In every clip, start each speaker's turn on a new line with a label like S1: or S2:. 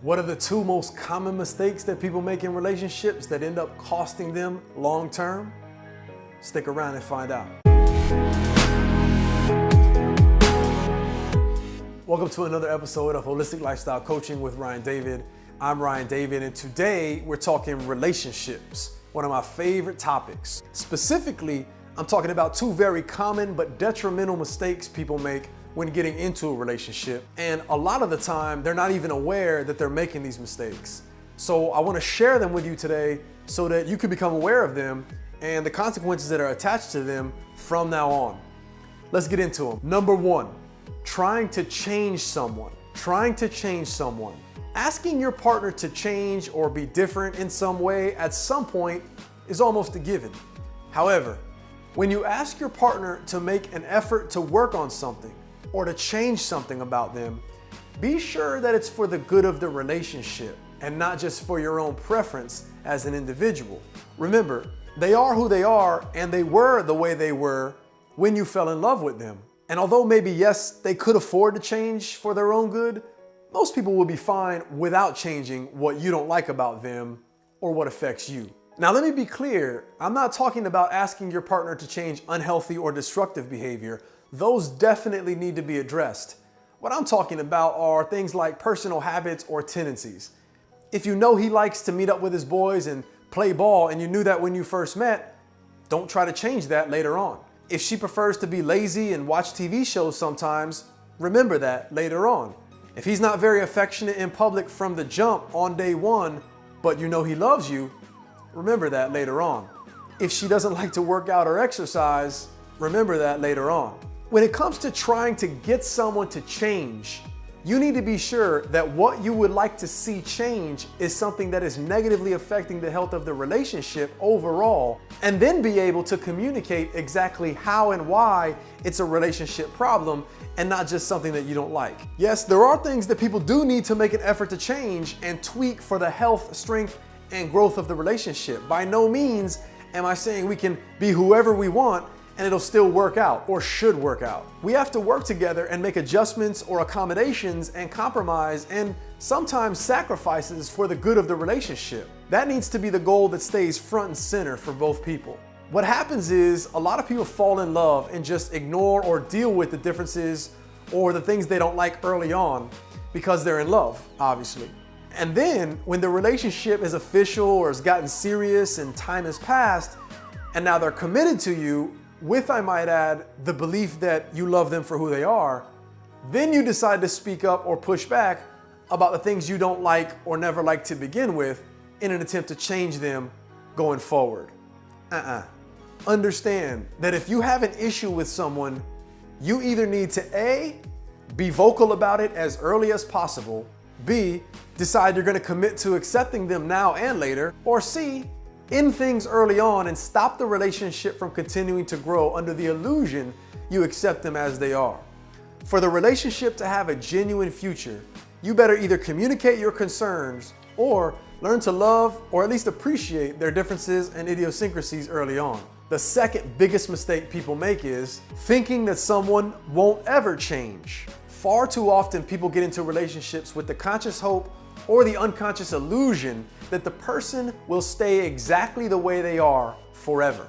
S1: What are the two most common mistakes that people make in relationships that end up costing them long term? Stick around and find out. Welcome to another episode of Holistic Lifestyle Coaching with Ryan David. I'm Ryan David, and today we're talking relationships, one of my favorite topics. Specifically, I'm talking about two very common but detrimental mistakes people make when getting into a relationship. And a lot of the time, they're not even aware that they're making these mistakes. So I want to share them with you today so that you can become aware of them and the consequences that are attached to them from now on. Let's get into them. Number one, trying to change someone. Trying to change someone. Asking your partner to change or be different in some way at some point is almost a given. However, when you ask your partner to make an effort to work on something or to change something about them, be sure that it's for the good of the relationship and not just for your own preference as an individual. Remember, they are who they are and they were the way they were when you fell in love with them. And although maybe, yes, they could afford to change for their own good, most people will be fine without changing what you don't like about them or what affects you. Now, let me be clear. I'm not talking about asking your partner to change unhealthy or destructive behavior. Those definitely need to be addressed. What I'm talking about are things like personal habits or tendencies. If you know he likes to meet up with his boys and play ball and you knew that when you first met, don't try to change that later on. If she prefers to be lazy and watch TV shows sometimes, remember that later on. If he's not very affectionate in public from the jump on day one, but you know he loves you, remember that later on. If she doesn't like to work out or exercise, remember that later on. When it comes to trying to get someone to change, you need to be sure that what you would like to see change is something that is negatively affecting the health of the relationship overall, and then be able to communicate exactly how and why it's a relationship problem and not just something that you don't like. Yes, there are things that people do need to make an effort to change and tweak for the health, strength, and growth of the relationship. By no means am I saying we can be whoever we want and it'll still work out or should work out. We have to work together and make adjustments or accommodations and compromise and sometimes sacrifices for the good of the relationship. That needs to be the goal that stays front and center for both people. What happens is a lot of people fall in love and just ignore or deal with the differences or the things they don't like early on because they're in love, obviously. And then when the relationship is official or has gotten serious and time has passed, and now they're committed to you, with, I might add, the belief that you love them for who they are, then you decide to speak up or push back about the things you don't like or never liked to begin with in an attempt to change them going forward. Understand that if you have an issue with someone, you either need to A, be vocal about it as early as possible, B, decide you're going to commit to accepting them now and later, or C, end things early on and stop the relationship from continuing to grow under the illusion you accept them as they are. For the relationship to have a genuine future, you better either communicate your concerns or learn to love or at least appreciate their differences and idiosyncrasies early on. The second biggest mistake people make is thinking that someone won't ever change. Far too often people get into relationships with the conscious hope or the unconscious illusion that the person will stay exactly the way they are forever.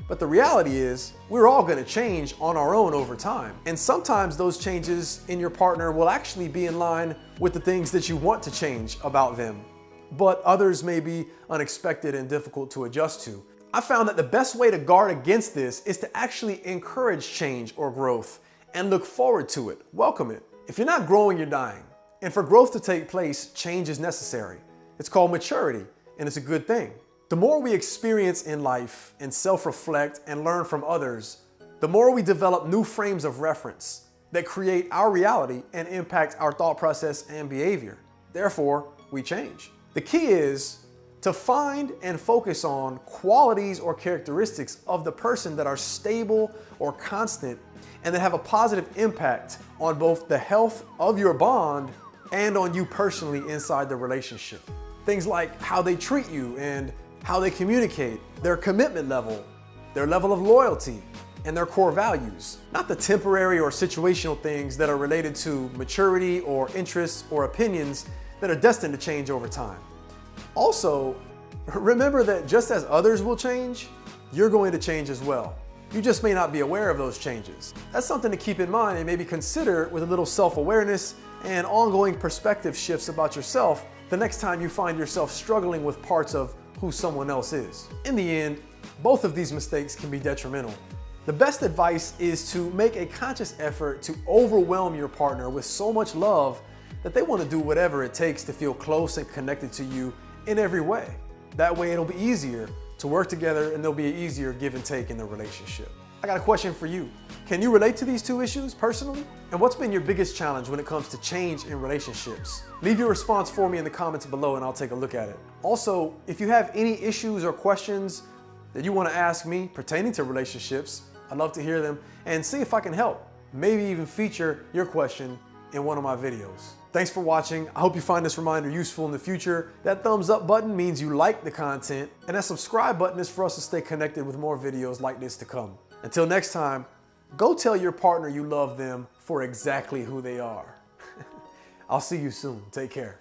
S1: But the reality is, we're all going to change on our own over time. And sometimes those changes in your partner will actually be in line with the things that you want to change about them. But others may be unexpected and difficult to adjust to. I found that the best way to guard against this is to actually encourage change or growth and look forward to it, welcome it. If you're not growing, you're dying. And for growth to take place, change is necessary. It's called maturity, and it's a good thing. The more we experience in life and self-reflect and learn from others, the more we develop new frames of reference that create our reality and impact our thought process and behavior. Therefore, we change. The key is to find and focus on qualities or characteristics of the person that are stable or constant and that have a positive impact on both the health of your bond and on you personally inside the relationship. Things like how they treat you and how they communicate, their commitment level, their level of loyalty, and their core values. Not the temporary or situational things that are related to maturity or interests or opinions that are destined to change over time. Also, remember that just as others will change, you're going to change as well. You just may not be aware of those changes. That's something to keep in mind and maybe consider with a little self-awareness and ongoing perspective shifts about yourself the next time you find yourself struggling with parts of who someone else is. In the end, both of these mistakes can be detrimental. The best advice is to make a conscious effort to overwhelm your partner with so much love that they want to do whatever it takes to feel close and connected to you in every way. That way it'll be easier to work together and there'll be an easier give and take in the relationship. I got a question for you. Can you relate to these two issues personally? And what's been your biggest challenge when it comes to change in relationships? Leave your response for me in the comments below and I'll take a look at it. Also, if you have any issues or questions that you want to ask me pertaining to relationships, I'd love to hear them and see if I can help. Maybe even feature your question in one of my videos. Thanks for watching. I hope you find this reminder useful in the future. That thumbs up button means you like the content, and that subscribe button is for us to stay connected with more videos like this to come. Until next time, go tell your partner you love them for exactly who they are. I'll see you soon. Take care.